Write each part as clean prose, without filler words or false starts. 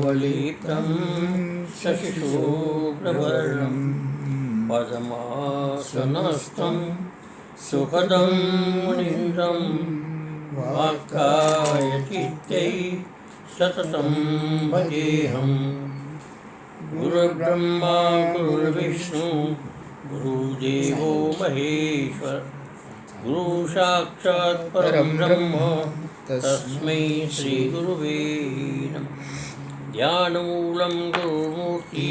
नवनीतं शशिशुभ्रवर्णं पद्मासनस्थं सुखदं मुनीन्द्रं वाक्कायचित्तै सततं भजेऽहं। गुरुर्ब्रह्मा गुरुर्विष्णु गुरुदेवो महेश्वर गुरुसाक्षात् परं ब्रह्म तस्मै श्रीगुरुवे नमः। ध्यानमूलं गुरुमूर्ति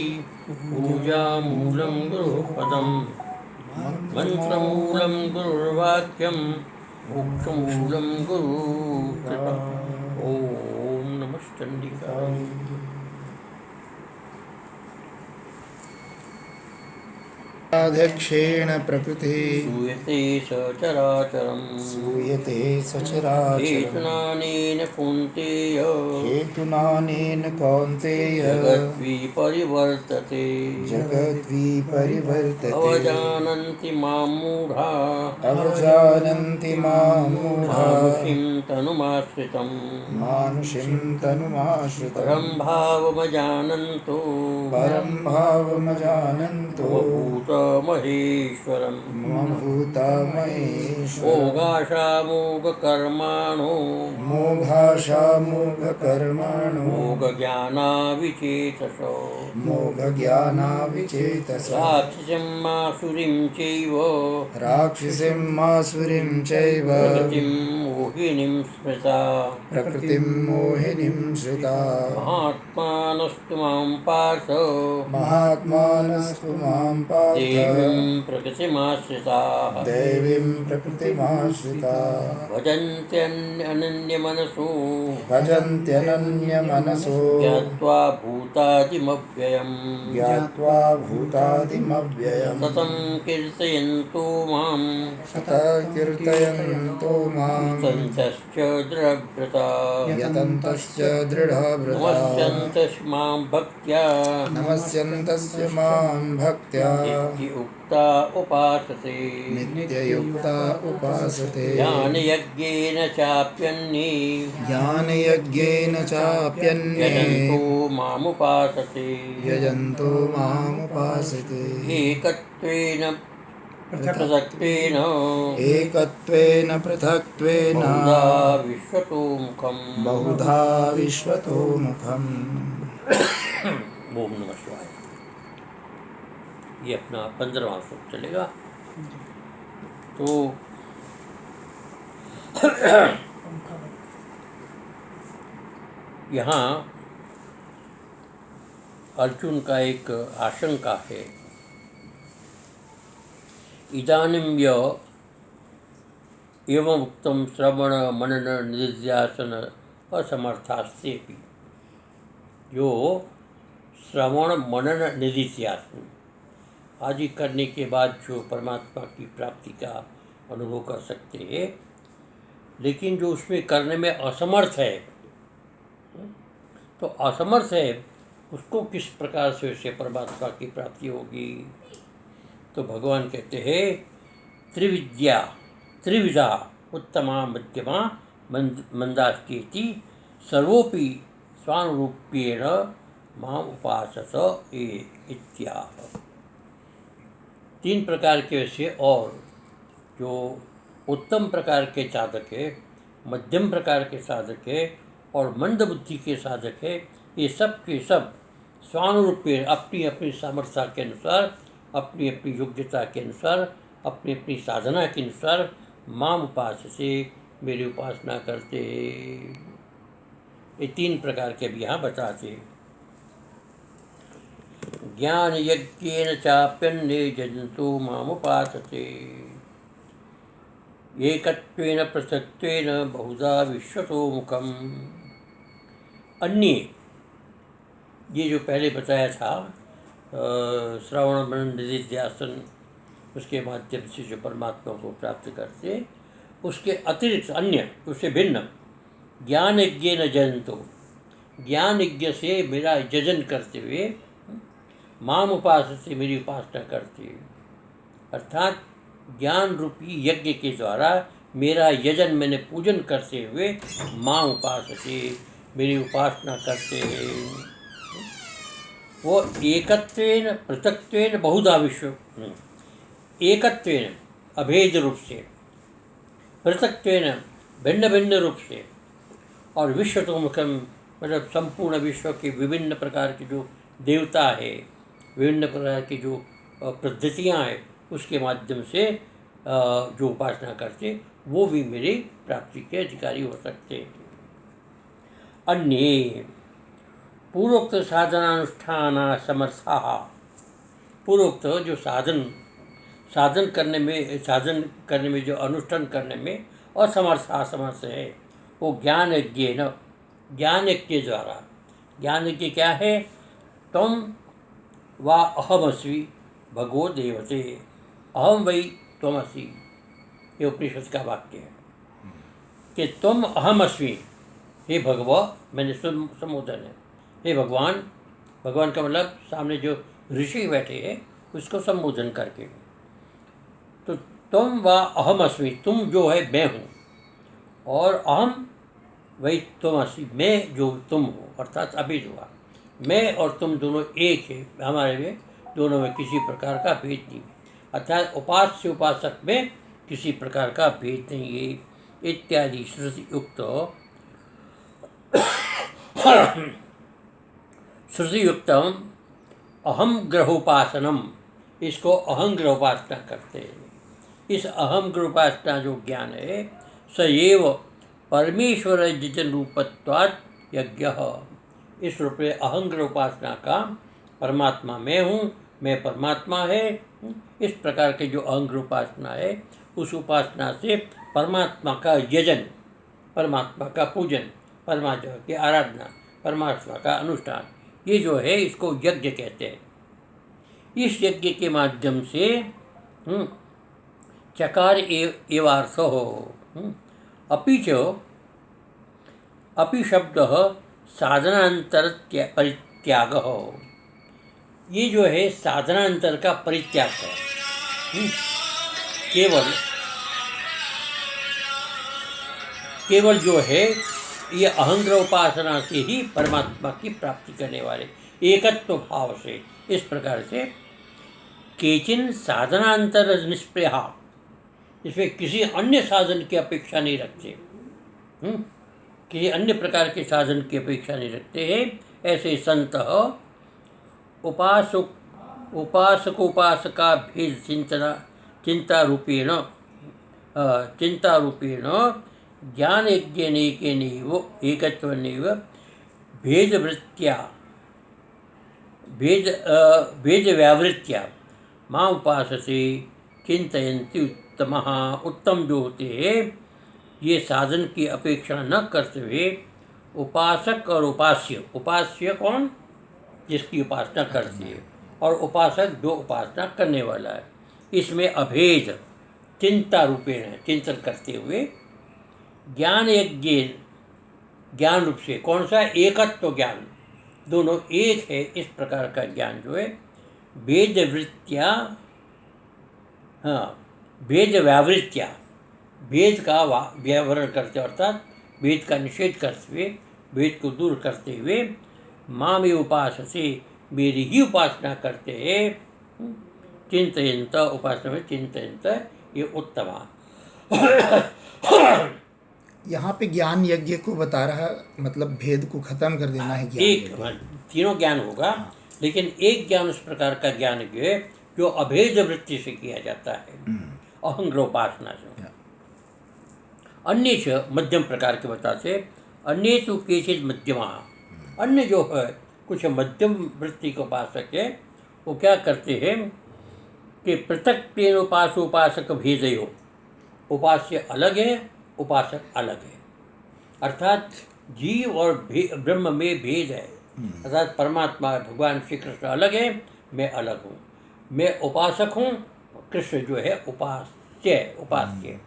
पूजामूलं गुरुपदं मंत्रमूलं गुरुर्वाक्यं मोक्षमूलं गुरुकृपा। ओम नमः चंडिकाय। अध्यक्षेण प्रकृति सूयते सचराचरम् हेतुनानेन कौन्तेय जगद्विपरिवर्तते अवजानन्ति मां मूढा मानुषीं तनुमाश्रितं परं भावमजानन्तो महेश्वरं मोघाशामोघकर्माणो मोघज्ञानाविचेतसो राक्षसीं मासुरीं चैव प्रकृतिं मोहिनीं स्मृता महात्मानस्तु मां पार्थ देवीं प्रकृतिमाश्रिताः भजन्त्यनन्यमनसो ज्ञात्वा भूतादिमव्ययम् सतं कीर्तयन्तो मां यतन्तश्च दृढव्रता नमस्यन्तश्च मां भक्त्या नित्युक्ता उपासते ज्ञानयज्ञेन चाप्यन्ये यजन्तो मामुपासते एकत्वेन पृथक्त्वेन बहुधा विश्वतोमुखम्। ओम नमः शिवाय। ये अपना 15वां श्लोक चलेगा। तो यहाँ अर्जुन का एक आशंका है। इदानीं य एवं उक्तं श्रवण मनन निधिध्यासन असमर्थास्तेपि, जो श्रवण मनन निधिध्यासन आदि करने के बाद जो परमात्मा की प्राप्ति का अनुभव कर सकते हैं, लेकिन जो उसमें करने में असमर्थ है, तो असमर्थ है उसको किस प्रकार से उसे परमात्मा की प्राप्ति होगी। तो भगवान कहते हैं त्रिविधा उत्तमा मध्यमा मंदास्तीति सर्वोपि स्वानुरूप्येण मां उपासत इत्याह। 3 प्रकार के वैसे, और जो उत्तम प्रकार के साधक है, मध्यम प्रकार के साधक है और मंद बुद्धि के साधक है, ये सब के सब स्वानुरूप्य अपनी अपनी सामर्थ्य के अनुसार, अपनी अपनी योग्यता के अनुसार, अपनी अपनी साधना के अनुसार माम उपासते मेरी उपासना करते। ये 3 प्रकार के भी यहाँ बताते। ज्ञान यज्ञेन चाप्यन्ये यजन्तो मामुपासते एकत्वेन पृथक्त्वेन बहुधा विश्वतोमुखम्। अन्य, ये जो पहले बताया था श्रवण मनन निधिध्यासन, उसके माध्यम से जो परमात्मा को प्राप्त करते, उसके अतिरिक्त अन्य, उससे भिन्न ज्ञान यज्ञेन जयन्तो, ज्ञान यज्ञ से मेरा यजन करते हुए माम उपासते मेरी उपासना करते हुए, अर्थात ज्ञान रूपी यज्ञ के द्वारा मेरा यजन मैंने पूजन करते हुए मां उपासते मेरी उपासना करते हैं। वो एकत्वेन पृथक्त्वेन बहुधा विश्व, एकत्वेन अभेद रूप से, पृथक्त्वेन भिन्न भिन्न रूप से, और विश्वतोमुखम मतलब संपूर्ण विश्व के विभिन्न प्रकार के जो देवता है, विभिन्न प्रकार की जो पद्धतियाँ हैं, उसके माध्यम से जो उपासना करते वो भी मेरी प्राप्ति के अधिकारी हो सकते। अन्ये पूर्वोक्त साधनानुष्ठान समर्था, पूर्वोक्त जो साधन करने में जो अनुष्ठान करने में असमर्थ है, वो ज्ञान यज्ञ द्वारा। ज्ञान यज्ञ क्या है? त्वं वा अहमस्मि भगवो देवते, अहम वै त्वमसि, ये उपनिषद का वाक्य है कि तुम अहमस्मि, हे भगवा, मैंने संबोधन है, हे भगवान। भगवान का मतलब सामने जो ऋषि बैठे हैं उसको संबोधन करके, तो तुम वा अहमस्मि, तुम जो है मैं हूँ, और अहम वही त्वमसि, मैं जो तुम हो, अर्थात अभेद हुआ। मैं और तुम दोनों एक है, हमारे में दोनों में किसी प्रकार का भेद नहीं, अर्थात उपास्य उपासक में किसी प्रकार का भेद नहीं है इत्यादि श्रुति युक्तम अहम ग्रहोपासनम, इसको अहम ग्रहोपासना कहते हैं। इस अहम ग्रहोपासना जो ज्ञान है, सएव परमेश्वर जितन रूपत्वात् यज्ञ, इस रूप में अहम ग्रहोपासना का परमात्मा मैं हूँ, मैं परमात्मा है, इस प्रकार के जो अहम ग्रहोपासना है, उस उपासना से परमात्मा का यजन, परमात्मा का पूजन, परमात्मा की आराधना, परमात्मा का अनुष्ठान, ये जो है इसको यज्ञ कहते हैं। इस यज्ञ के माध्यम से चकार एवार्थ हो, अपि शब्द साधनांतर परित्याग हो, ये जो है साधनांतर का परित्याग है। केवल जो है ये अहंग्र उपासना से ही परमात्मा की प्राप्ति करने वाले एकत्व भाव से, इस प्रकार से केचिन साधनांतर निष्प्रहा, इसमें किसी अन्य साधन की अपेक्षा नहीं रखते, किसी अन्य प्रकार के साधन की अपेक्षा नहीं रखते हैं। ऐसे संत उपासकोपासका भेद चिंता रूपेण ज्ञान यज्ञनेकेनैव एकत्वनेव भेदव्यावृत्या मां उपासते चिंतयन्ति उत्तमः, उत्तम जो होते हैं ये साधन की अपेक्षा न करते हुए उपासक और उपास्य कौन? जिसकी उपासना करती है, और उपासक जो उपासना करने वाला है, इसमें अभेद चिंता रूपेण है, चिंतन करते हुए ज्ञान यज्ञ, ज्ञान रूप से कौन सा? एकत्व ज्ञान, दोनों एक है, इस प्रकार का ज्ञान जो है भेदवृत्तिया, भेद व्यावृत्तिया, भेद का व्यावरण करते, अर्थात भेद का निषेध करते हुए, भेद को दूर करते हुए मामे उपासते, मेरी ही उपासना करते हैं, चिंतयंत, उपासना में चिंतयंत, ये उत्तमा। यहाँ पे ज्ञान यज्ञ को बता रहा, मतलब भेद को खत्म कर देना है। एक तीनों ज्ञान होगा, लेकिन एक ज्ञान उस प्रकार का ज्ञान है जो अभेद वृत्ति से किया जाता है, अहंग्रोपासना से। अन्य मध्यम प्रकार के बताते, अन्य तो केचित मध्यमा, अन्य जो है कुछ मध्यम वृत्ति के उपासक है, वो क्या करते हैं कि पृथक तेन उपासक भेदयो, उपास्य अलग है, उपासक अलग है, अर्थात जीव और ब्रह्म में भेद है, अर्थात परमात्मा भगवान श्री कृष्ण अलग है, मैं अलग हूँ, मैं उपासक हूँ, कृष्ण जो है उपास्य।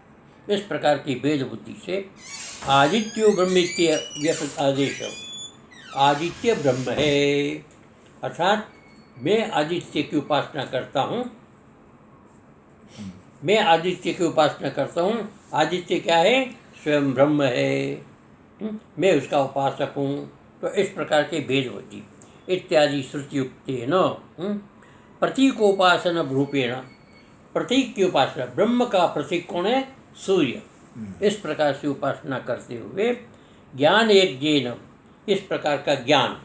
इस प्रकार की भेद बुद्धि से आदित्यो ब्रह्मित्य व्यपत आदेश, आदित्य ब्रह्म है, अर्थात मैं आदित्य की उपासना करता हूँ, मैं आदित्य की उपासना करता हूँ। आदित्य क्या है? स्वयं ब्रह्म है, मैं उसका उपासक हूँ। तो इस प्रकार के भेद होती, इत्यादि श्रुतियुक्तेन प्रतीकोपासन रूपेण, प्रतीक की उपासना, ब्रह्म का प्रतीक कौन है? सूर्य। इस प्रकार से उपासना करते हुए ज्ञान यज्ञेन, इस प्रकार का ज्ञान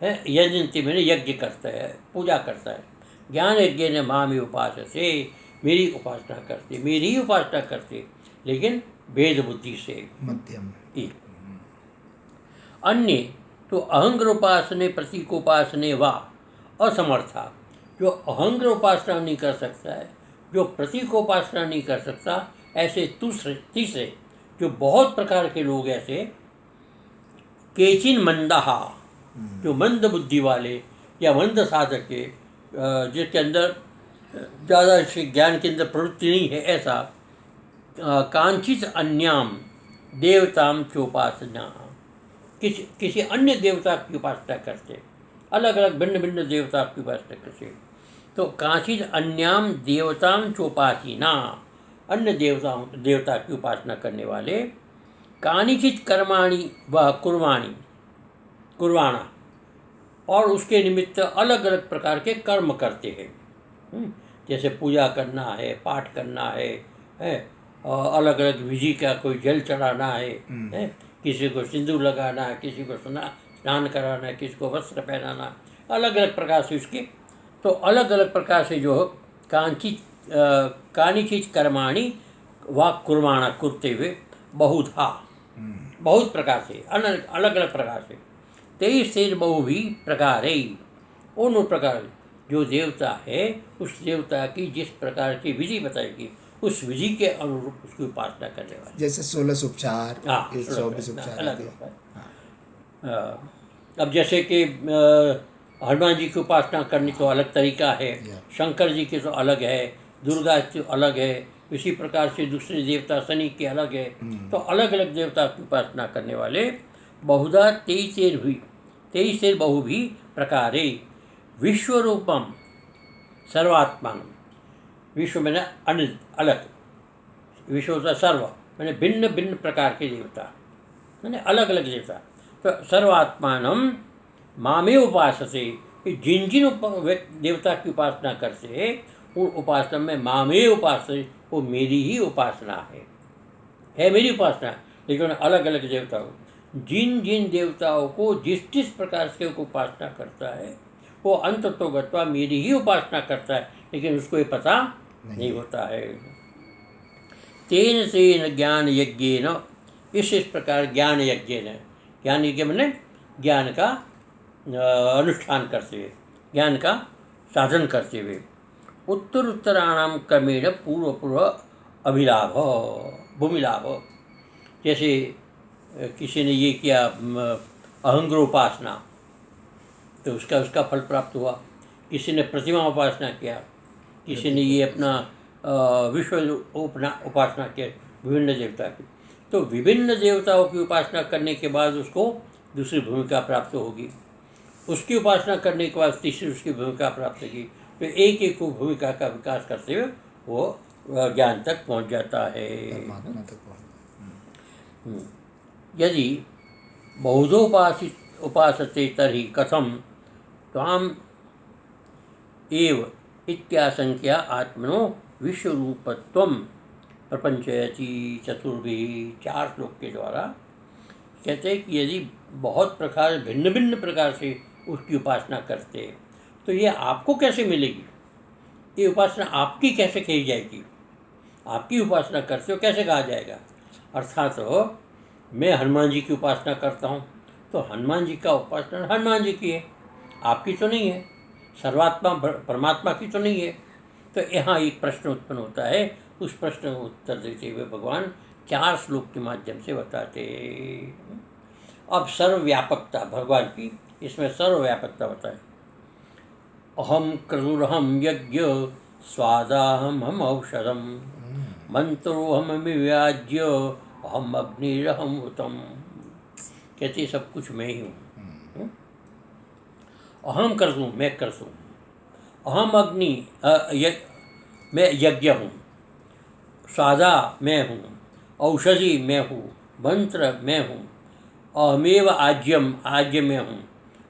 है, यजंती मैंने यज्ञ करता है, पूजा करता है। ज्ञान यज्ञ ने मामी उपासते, मेरी उपासना करते, मेरी ही उपासना करते, लेकिन भेद बुद्धि से मध्यम। अन्य तो अहंग्र उपासने प्रतीकोपासने वा असमर्था, जो अहंग्र उपासना नहीं कर सकता है, जो प्रतीकोपासना नहीं कर सकता, ऐसे तीसरे जो बहुत प्रकार के लोग ऐसे, केचिन मंदाहा, जो मंद बुद्धि वाले या मंद साधक के, जिसके अंदर ज़्यादा ज्ञान के अंदर प्रवृत्ति नहीं है, ऐसा कांचित अन्याम देवताम चोपासना, किसी अन्य देवता की उपासना करते, अलग अलग भिन्न भिन्न देवता की उपासना करते। तो कांचित अन्याम देवताम चोपासीना, अन्य देवता की उपासना करने वाले, कानिचित कर्माणि व कुर्वाणा, और उसके निमित्त अलग अलग प्रकार के कर्म करते हैं। जैसे पूजा करना है, पाठ करना है, और अलग अलग विधि का, कोई जल चढ़ाना है, किसी को सिंदूर लगाना है, किसी को स्नान कराना है, किसी को वस्त्र पहनाना, अलग अलग प्रकार से उसके, तो अलग अलग प्रकार से जो कानिचित कर्माणि व कुर्वाणा करते हुए बहुधा, बहुत प्रकार से, अलग अलग प्रकार से, 23 बहु भी प्रकार है, उन प्रकार जो देवता है, उस देवता की जिस प्रकार की विधि बताएगी, उस विधि के अनुरूप उसकी उपासना करने वाले, जैसे 16 उपचार, 24 उपचार अलग अब जैसे कि हनुमान जी की उपासना करने का अलग तरीका है, शंकर जी की तो अलग है, दुर्गा की अलग है, इसी प्रकार से दूसरे देवता शनि के अलग है। तो अलग अलग देवता की उपासना करने वाले बहुधा 23 बहु भी प्रकारे विश्वरूपम सर्वात्मान, विश्व मैंने अलग, विश्व का सर्व मैंने भिन्न भिन्न प्रकार के देवता, मैंने अलग अलग देवता, तो सर्वात्मानम मामे उपासते, जिन जिन देवता की उपासना करते हैं, उन उपासना में मामे उपासते, वो मेरी ही उपासना है मेरी उपासना, लेकिन अलग अलग देवता हो, जिन जिन देवताओं को जिस जिस प्रकार से उपासना करता है, वो अंततोगत्वा मेरी ही उपासना करता है, लेकिन उसको ये पता नहीं होता है। तेन ज्ञान यज्ञेन, इस प्रकार ज्ञान यज्ञ ने, ज्ञान यज्ञ मैंने ज्ञान का अनुष्ठान करते हुए, ज्ञान का साधन करते हुए, उत्तराणाम क्रमेण पूर्व अभिलाभ भूमिलाभ, जैसे किसी ने ये किया अहंग्र उपासना, तो उसका फल प्राप्त हुआ, किसी ने प्रतिमा उपासना किया, किसी ने ये अपना विश्व उपासना किया विभिन्न देवता की, तो विभिन्न देवताओं की उपासना करने के बाद उसको दूसरी भूमिका प्राप्त होगी, उसकी उपासना करने के बाद तीसरी उसकी भूमिका प्राप्त होगी, तो एक एक भूमिका का विकास करते हुए वो ज्ञान तक पहुंच जाता है। यदि बहुधोपासित उपासते तर्हि कथम त्वाम एव इत्याशंक्या आत्मनो विश्वरूपत्वम प्रपंचयति चतुर्भिः, 4 श्लोक के द्वारा कहते हैं कि यदि बहुत प्रकार भिन्न भिन्न प्रकार से उसकी उपासना करते हैं, तो ये आपको कैसे मिलेगी? ये उपासना आपकी कैसे कही जाएगी? आपकी उपासना करते हो कैसे कहा जाएगा? अर्थात तो मैं हनुमान जी की उपासना करता हूँ, तो हनुमान जी का उपासना हनुमान जी की है, आपकी तो नहीं है, सर्वात्मा परमात्मा की तो नहीं है। तो यहाँ एक प्रश्न उत्पन्न होता है, उस प्रश्न का उत्तर देते हुए भगवान 4 श्लोक के माध्यम से बताते। अब सर्वव्यापकता भगवान की, इसमें सर्वव्यापकता बताए। अहम क्रतुरहम यज्ञ स्वादाहम हम औषधम मंत्रोहम विव्याज्य अहम अग्निरहम हुतम, कहते सब कुछ मैं ही हूँ। अहम कर्तु, मैं कर्तु, अहम अग्नि मैं यज्ञ हूँ, स्वादा मैं हूँ, औषधि मैं हूँ, मंत्र मैं हूँ, अहमेव आज्यम आज्य मैं हूँ,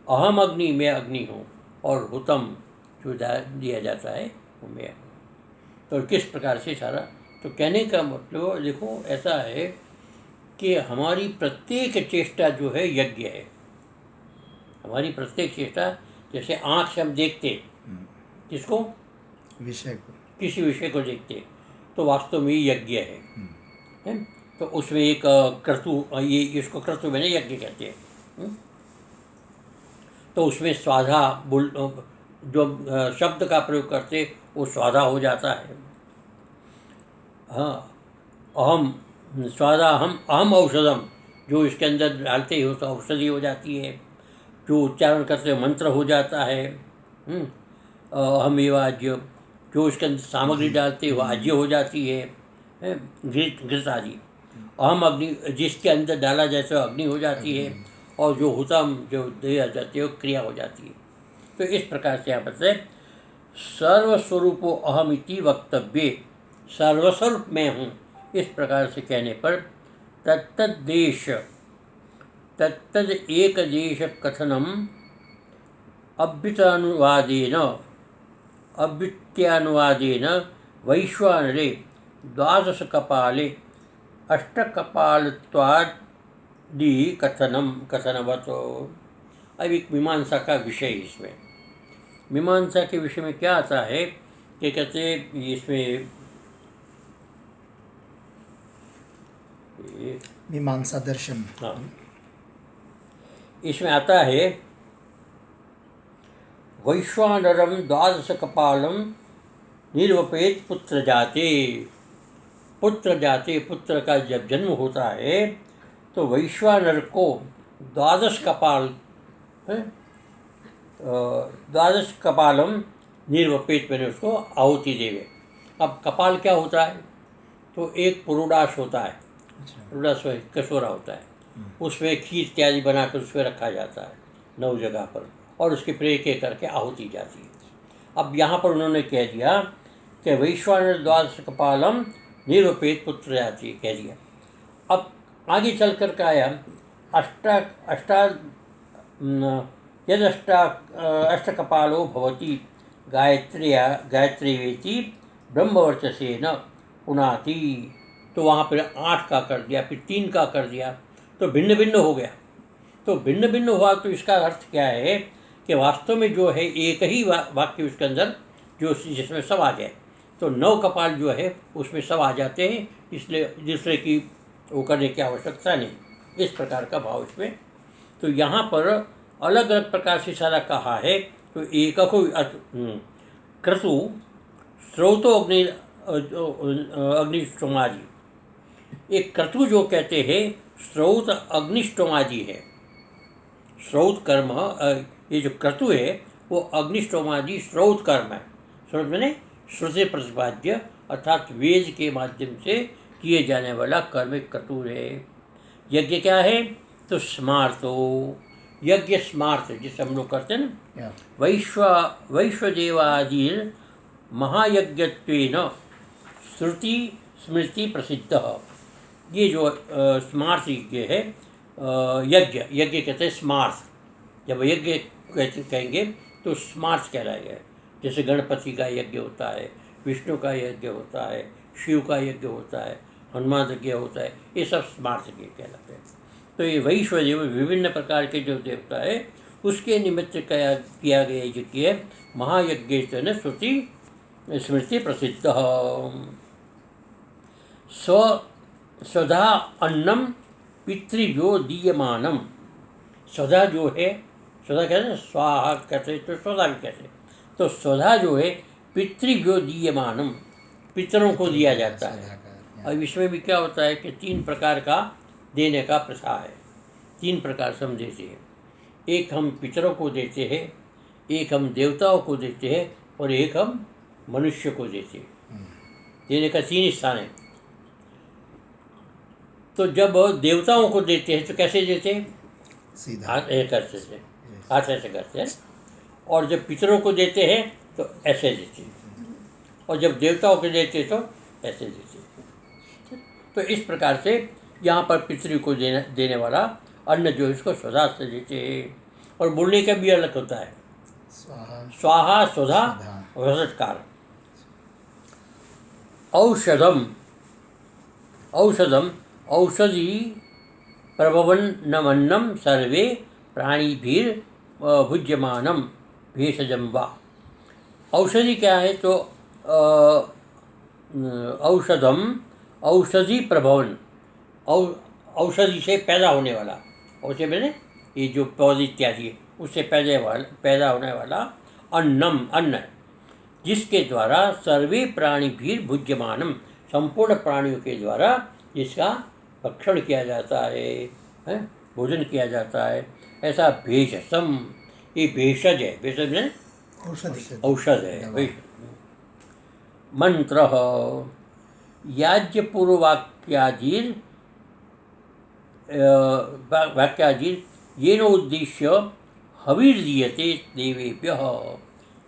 अहम अग्नि, मैं अग्नि हूँ, और हुतम जो दिया जाता है वो मैं हूँ। तो किस प्रकार से सारा, तो कहने का मतलब देखो ऐसा है कि हमारी प्रत्येक चेष्टा जो है यज्ञ है। हमारी प्रत्येक चेष्टा, जैसे आँख से हम देखते किसको, विषय को, किसी विषय को देखते, तो वास्तव में ये यज्ञ है। तो उसमें एक क्रतु, ये इसको क्रतु में यज्ञ कहते हैं। तो उसमें स्वाधा जो शब्द का प्रयोग करते वो स्वाधा हो जाता है। हाँ, अहम स्वादा, अहम औषधम, जो इसके अंदर डालते हो तो औषधि हो जाती है। जो उच्चारण करते हो मंत्र हो जाता है। अहम एवं आज्य, जो इसके अंदर सामग्री डालते हो आज्य हो जाती है। घृत, घृत आदि। अहम अग्नि, जिसके अंदर डाला जाए तो अग्नि हो जाती है, और जो हुतम जो दिया जाती है वो क्रिया हो जाती है। तो इस प्रकार से यहाँ पर से सर्वस्वरूपो अहम इति वक्तव्य, सर्वस्वरूप मैं हूँ, इस प्रकार से कहने पर तत्तद्देश, तत्तद एक देश कथनम अभ्युतानुवादेन, अभ्युत्यानुवादेन वैश्वानरे द्वादश कपाले अष्टकपालत्वादि कथनवत। अब एक मीमांसा का विषय, इसमें मीमांसा के विषय में क्या आता है कि कहते हैं इसमें मीमांसा दर्शन, हाँ, इसमें आता है वैश्वानरम द्वादश कपालम निर्वपेत पुत्र जाते। पुत्र जाते, पुत्र का जब जन्म होता है तो वैश्वानर को द्वादश कपाल, द्वादश कपालम निर्वपेत, मैंने उसको आहुति देवे। अब कपाल क्या होता है, तो एक पुरोडाश होता है, पुरोडाश कटोरा होता है, उसमें खीर इत्यादि बनाकर उसमें रखा जाता है 9 जगह पर, और उसके प्रेर के करके आहुति जाती है। अब यहाँ पर उन्होंने कह दिया कि वैश्वानर द्वादश कपालम निर्वपेत पुत्र जाति, कह दिया। अब आगे चल कर के आया अष्टकपालो भवति गायत्र्या गायत्रीवेति ब्रह्मवर्चसेन पुनाति। तो वहाँ पर 8 का कर दिया, फिर 3 का कर दिया, तो भिन्न भिन्न हो गया। तो भिन्न भिन्न हुआ तो इसका अर्थ क्या है कि वास्तव में जो है एक ही वाक्य उसके अंदर जो जिसमें सब आ जाए, तो 9 कपाल जो है उसमें सब आ जाते हैं, इसलिए दूसरे की वो करने की आवश्यकता नहीं। इस प्रकार का भाव इसमें। तो यहाँ पर अलग अलग प्रकार से सारा कहा है। तो एक क्रतु स्रोतो अग्निष्टोमादि, एक क्रतु जो कहते हैं स्रोत अग्निष्टोमादि है। स्रोत कर्म, ये जो क्रतु है वो अग्निष्टोमादि स्रोत कर्म है। स्रोत मैंने श्रुति प्रतिपाद्य, अर्थात वेद के माध्यम से किए जाने वाला कर्म एक क्रतु है। यज्ञ क्या है, तो स्मार्तो, यज्ञ स्मार्त जिसे हम लोग करते हैं ना, वैश्वदेवादि महायज्ञत्वेन श्रुति स्मृति प्रसिद्ध। ये जो स्मार्त यज्ञ है, यज्ञ कहते हैं स्मार्त। जब यज्ञ कहेंगे तो स्मार्त कहलाएगा। जैसे गणपति का यज्ञ होता है, विष्णु का यज्ञ होता है, शिव का यज्ञ होता है, हनुमान यज्ञ होता है, ये सब स्मार्त यज्ञ कहलाते हैं। तो ये वैश्वदेव विभिन्न प्रकार के जो देवता है उसके निमित्त किया गया यज्ञ है। महायज्ञ श्रुति स्मृति प्रसिद्ध। स्वधा अन्नम पितृभ्यो दीयमानम। स्वधा जो है, स्वधा कहते हैं स्वाहा कहते हैं, तो स्वधा भी कहते हैं। तो स्वधा जो है पितृभ्यो दीयमानम, पितरों को दिया जाता है। और इसमें भी क्या होता है कि 3 प्रकार का देने का प्रथा है। 3 प्रकार से हम देते हैं। एक हम पितरों को देते हैं, एक हम देवताओं को देते हैं, और एक हम मनुष्य को देते हैं। देने का 3 स्थान है। तो जब देवताओं को देते हैं तो कैसे देते हैं, हाथ ऐसे से, हाथ ऐसे करते हैं। और जब पितरों को देते हैं तो ऐसे देते हैं, और जब देवताओं को देते हैं तो ऐसे देते हैं। तो इस प्रकार से यहाँ पर पितृ को देने वाला अन्न जो इसको स्वधा से देते हैं। और बोलने का भी अलग होता है। स्वाहा स्वाहा स्वधा स्वधा। रसत्कार। औषधम औषधम औषधि प्रभवन्नमन्नं सर्वे प्राणिभिर भुज्यमानम भेषजम वा। औषधि क्या है तो औषधम औषधि प्रभवन, औषधि से पैदा होने वाला, औषधि मैंने ये जो पौधे इत्यादि है उससे पैदा होने वाला अन्नम अन्न, जिसके द्वारा सर्वे प्राणी भी भुज्यमानम संपूर्ण प्राणियों के द्वारा जिसका भक्षण किया जाता है, भोजन किया जाता है, ऐसा भेषजम, ये भेषज है, भेषज में औषध है। भेषज मंत्र याज्ञपूर्ववाक्यादिर येन उद्देश्य हविर्दीयते देवेभ्यः।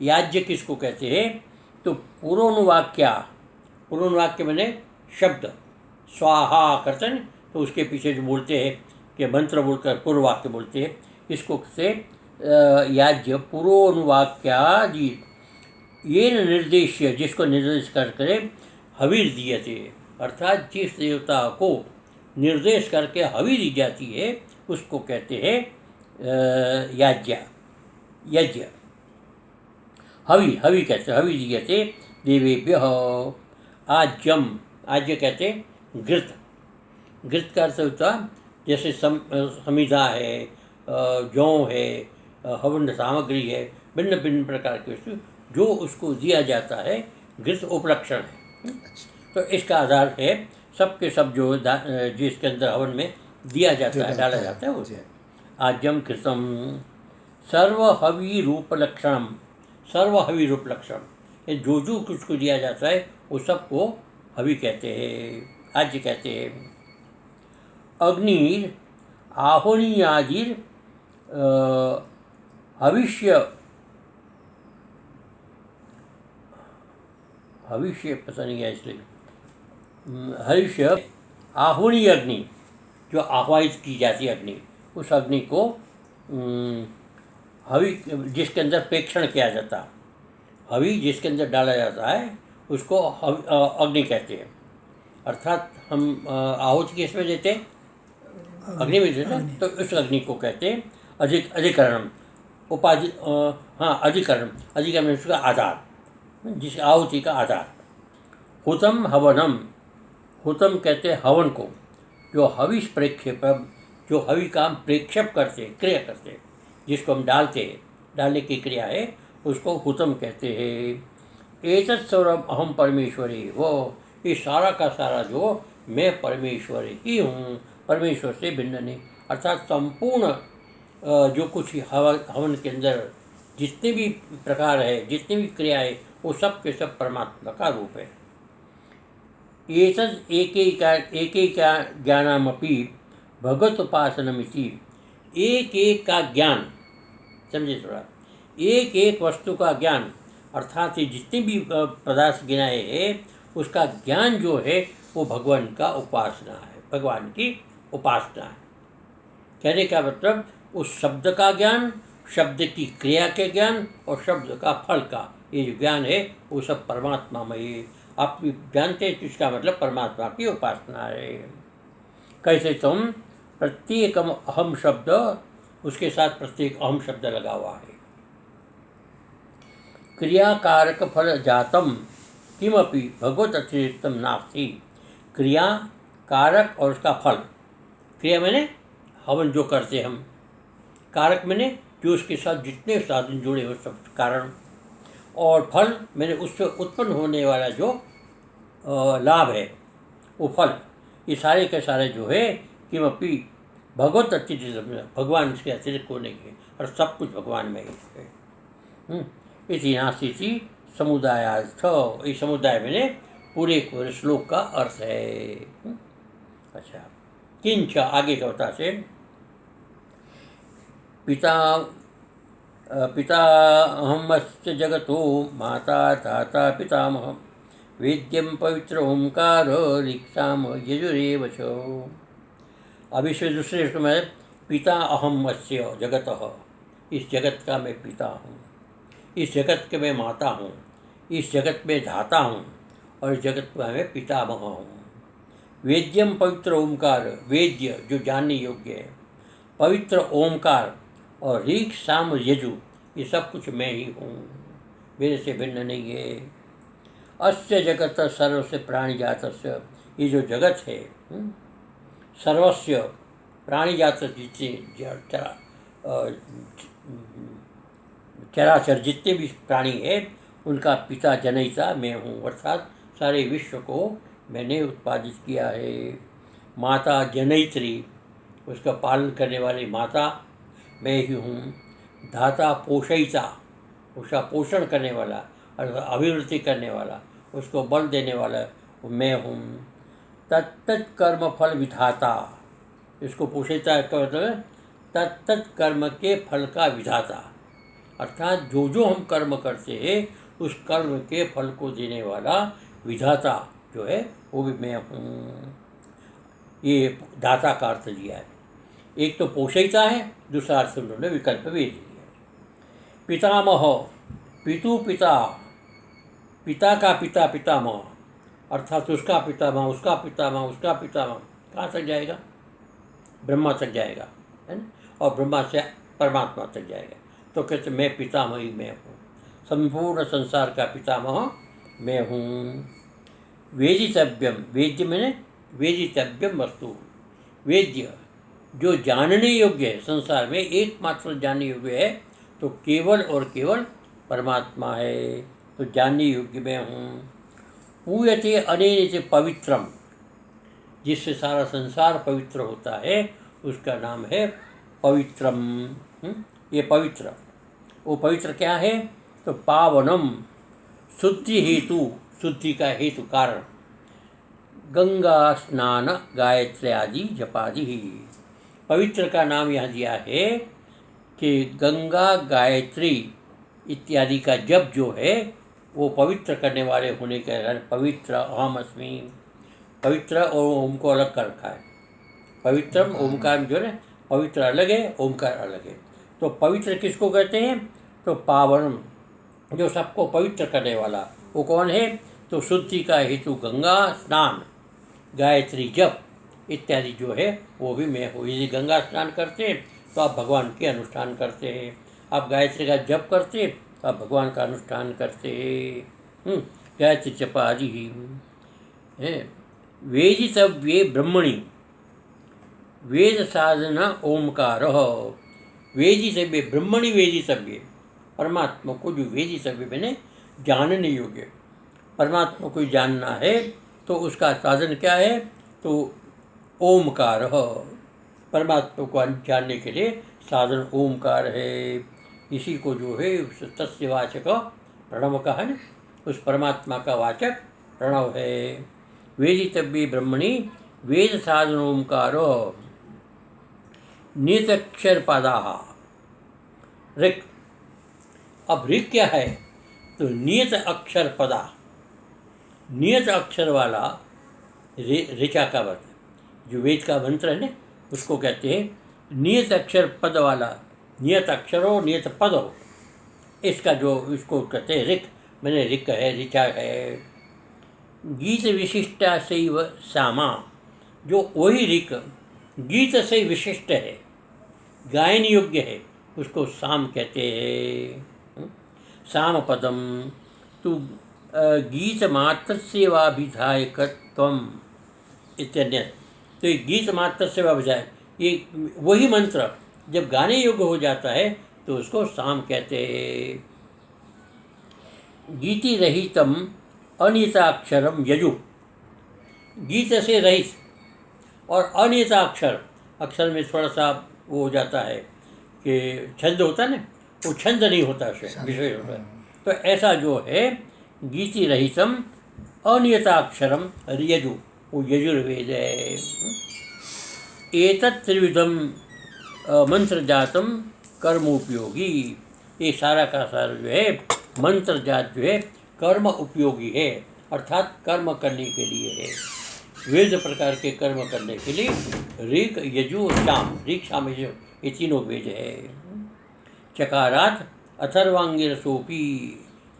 याज्ञ किसको कहते हैं तो पूर्वनुवाक्य मैंने शब्द स्वाहा करते हैं तो उसके पीछे जो बोलते हैं कि मंत्र बोलकर पूर्व वाक्य बोलते हैं, इसको से याज्ञ पूर्वनुवाक्यादि ये निर्देश्य, जिसको निर्देश करके हविर दियते, अर्थात जिस देवता को निर्देश करके हवि दी जाती है उसको कहते हैं यज्ञ। हवि कहते हैं, हवि दीयते देवेभ्यः। आज्य कहते घृत का अर्थ होता जैसे समिधा है, जौ है, हवन सामग्री है, भिन्न भिन्न प्रकार की वस्तु जो उसको दिया जाता है, घृत उपलक्षण है। तो इसका आधार है सबके सब जो जिसके अंदर हवन में दिया जाता है, डाला जाता है वो आज्यम घृतम। सर्वहवि रूप लक्षणम, सर्वहवि रूप लक्षण, ये जो कुछ को दिया जाता है वो सबको हवि कहते हैं, आज्य कहते हैं। अग्निर आहोनीयादिर हविष्य पता नहीं है, इसलिए हविष्य आहुनी अग्नि, जो आह्वाहित की जाती है अग्नि, उस अग्नि को हवि जिसके अंदर प्रेक्षण किया जाता, हवि जिसके अंदर डाला जाता है उसको अग्नि कहते हैं। अर्थात हम आहुति किसमें देते हैं, अग्नि में देते हैं, तो उस अग्नि को कहते हैं अधिकरणम उपाधि। अधिकरण उसका आधार, जिस आहुति का आधार। हुतम हवनम, हुतम कहते हैं हवन को, जो हविष प्रेक्षेप, जो हवि का हम प्रेक्षेप करते क्रिया करते, जिसको हम डालते हैं, डालने की क्रिया है, उसको हुतम कहते हैं। एतत् सर्वम अहम परमेश्वरी, वो ये सारा का सारा जो मैं परमेश्वर ही हूँ, परमेश्वर से भिन्न नहीं। अर्थात संपूर्ण जो कुछ हवन के अंदर जितने भी प्रकार है, जितनी भी क्रिया है, वो सब के सब परमात्मा का रूप है। एतद् एकैका ज्ञानमपि भगवत उपासनमिति, एक एक का ज्ञान, समझे थोड़ा, एक एक वस्तु का ज्ञान, अर्थात ये जितने भी पदार्थ गिनाए हैं उसका ज्ञान जो है वो भगवान का उपासना है, भगवान की उपासना है। कहने का मतलब उस शब्द का ज्ञान, शब्द की क्रिया के ज्ञान और शब्द का फल का ये जो ज्ञान है वो सब परमात्मा में ही आप जानते हैं, तो इसका मतलब परमात्मा की उपासना है। कैसे तुम प्रत्येक अहम शब्द, उसके साथ प्रत्येक अहम शब्द लगा हुआ है। क्रियाकारक फल जातम किमपि भगवत अतिरिक्तम नास्ति। क्रिया कारक और उसका फल, क्रिया मैंने हवन जो करते हम, कारक मैंने जो उसके साथ जितने साधन जुड़े हो सब कारण, और फल मैंने उससे उत्पन्न होने वाला जो लाभ है वो फल, ये सारे के सारे जो है किमपि भगवत अतिरिक्त, भगवान के अतिरिक्त होने के, और सब कुछ भगवान में ही है। इसी नास्ति समुदायार्थ, ये समुदाय मैंने पूरे श्लोक का अर्थ है। अच्छा, किंच आगे का बता से पिता अहमस्य जगतो माता धाता पितामह वेद्यम पवित्र ओंकार ऋक्षाम यजुरेव च। अब इसमें दूसरे में पिता अहमस्य जगतः, इस जगत का मैं पिता हूँ, इस जगत के मैं माता हूँ, इस जगत में धाता हूँ और इस जगत का मैं पितामह हूँ। वेद्यम पवित्र ओमकार, वेद्य जो जानने योग्य है, पवित्र ओमकार और ऋक् साम यजु ये सब कुछ मैं ही हूँ, मेरे से भिन्न नहीं है। अस्य जगत सर्वस्य प्राणिजातस्य, ये जो जगत है सर्वस्य प्राणिजात जितने चराचर जितने भी प्राणी है उनका पिता जनयिता मैं हूँ, अर्थात सारे विश्व को मैंने उत्पादित किया है। माता जनयित्री, उसका पालन करने वाली माता मैं ही हूँ। धाता पोषयिता, उसका पोषण करने वाला और अभिवृद्धि करने वाला, उसको बल देने वाला मैं हूँ। तत्त कर्म फल विधाता, इसको पोषयिता का मतलब तत्त कर्म के फल का विधाता, अर्थात जो जो हम कर्म करते हैं उस कर्म के फल को देने वाला विधाता जो है वो भी मैं हूँ। ये दाता का अर्थ लिया है। एक तो पोषयिता है, दूसरा अर्थ उन्होंने विकल्प भी दिया है। पितामह, पितु पिता, पिता का पिता पितामह, अर्थात उसका पितामह, उसका पितामह, उसका पितामह कहाँ तक जाएगा? ब्रह्मा तक जाएगा, है ना? और ब्रह्मा से परमात्मा तक जाएगा। तो कहते मैं पितामह ही मैं हूँ, संपूर्ण संसार का पितामह मैं हूँ। वेदितव्यम, वेद्य मैंने वेदितव्यम वस्तु, वेद्य जो जानने योग्य है, संसार में एकमात्र जानने योग्य है तो केवल और केवल परमात्मा है, तो जानने योग्य मैं हूँ। पूयते अनेन से पवित्रम, जिससे सारा संसार पवित्र होता है उसका नाम है पवित्रम। ये पवित्र, वो पवित्र क्या है? तो पावनम, शुद्धि हेतु, शुद्धि का हेतु कारण, गंगा स्नान गायत्री आदि जपादि। पवित्र का नाम यहाँ दिया है कि गंगा गायत्री इत्यादि का जप जो है वो पवित्र करने वाले होने के कारण पवित्र अहम अस्मि, पवित्र और ओम को अलग कर रखा है। पवित्रम ओमकार जो है पवित्र अलग है, ओमकार अलग है। तो पवित्र किसको कहते हैं? तो पावनम, जो सबको पवित्र करने वाला, वो कौन है? तो शुद्धि का हेतु गंगा स्नान, गायत्री जप इत्यादि जो है वो भी मैं हूँ। यदि गंगा स्नान करते हैं तो आप भगवान के अनुष्ठान करते हैं, आप गायत्री का जप करते हैं तो आप भगवान का अनुष्ठान करते हैं। गायत्री जप आदि ही है। वेदितव्ये ब्रह्मणि, वेद साधना ओमकार, वेदितव्ये ब्रह्मणि वेदितव्ये, परमात्मा को जो वेदितव्य मैंने जानने योग्य, परमात्मा को जानना है तो उसका साधन क्या है? तो ओमकार, परमात्मा को जानने के लिए साधन ओमकार है। इसी को जो है तस्य वाचक प्रणव का है ना, उस परमात्मा का वाचक प्रणव है। वेदितव्ये ब्रह्मणि वेद साधन ओमकार नियतक्षर पदाः ऋक्। अब ऋक् क्या है? तो नियत अक्षर पदा, नियत अक्षर वाला ऋचा का वर्त, जो वेद का मंत्र है ना उसको कहते हैं नियत अक्षर पद वाला, नियत अक्षर हो नियत पद हो, इसका जो इसको कहते हैं ऋक्, मैंने ऋक् है, ऋचा है। गीत विशिष्टा सैव सामा, जो वही ऋक् गीत से विशिष्ट है, गायन योग्य है, उसको साम कहते हैं। साम पदम तो गीत मात्र सेवाभिधायकत्वम इत्यन्य, तो ये गीत मात्र सेवा विधायक, ये वही मंत्र जब गाने योग्य हो जाता है तो उसको साम कहते हैं। गीति रहितम अनियताक्षरम यजु, गीत से रहित और अनियताक्षर, अक्षर में थोड़ा सा वो हो जाता है कि छंद होता है ना, वो छंद नहीं होता विषय होता है, तो ऐसा जो है गीति रहितम अनियताक्षरम यजु, वो यजुर्वेद है। एतत् त्रिविधम मंत्र जातम कर्मोपयोगी, ये सारा का सारा जो है मंत्र जात जो है कर्म उपयोगी है, अर्थात कर्म करने के लिए है। वेद प्रकार के कर्म करने के लिए ऋक् यजु और साम, ऋक् साम यजु ये तीनों वेद है। चकारात अथर्वांगिरसोपी,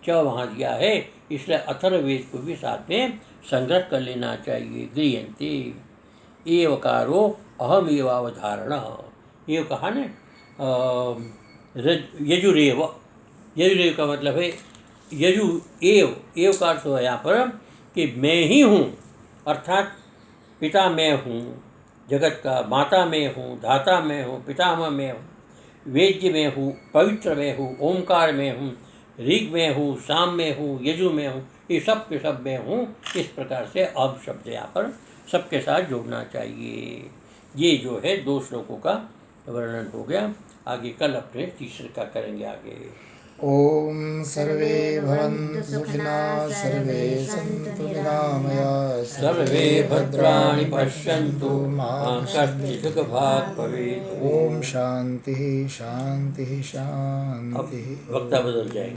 च वहाँ दिया है, इसलिए अथर्ववेद को भी साथ में संग्रह कर लेना चाहिए। गृह्यन्ते एवकारो अहमेवावधारण, एव कहा न यजुरेव, यजुरेव का मतलब है यजु एव का अर्थ है यहाँ पर कि मैं ही हूँ, अर्थात पिता मैं हूँ जगत का, माता मैं हूँ, धाता मैं हूँ, पितामह मैं हूँ, वेद्य में हूँ, पवित्र में हूँ, ओमकार में हूँ, ऋग में हूँ, साम में हूँ, यजु में हूँ, ये सब के सब में हूँ। इस प्रकार से अब शब्द यहाँ पर सबके साथ जोड़ना चाहिए। ये जो है 2 श्लोकों का वर्णन हो गया। आगे कल अपने तीसरे का करेंगे आगे। ओम सर्वे भवन्तु सुखिनः, सर्वे सन्तु निरामयाः, सर्वे भद्राणि पश्यन्तु मा कश्चित् दुःखभाग् भवेत्। ओम शांति शांति शांति। अब वक्ता बदल जाएगा।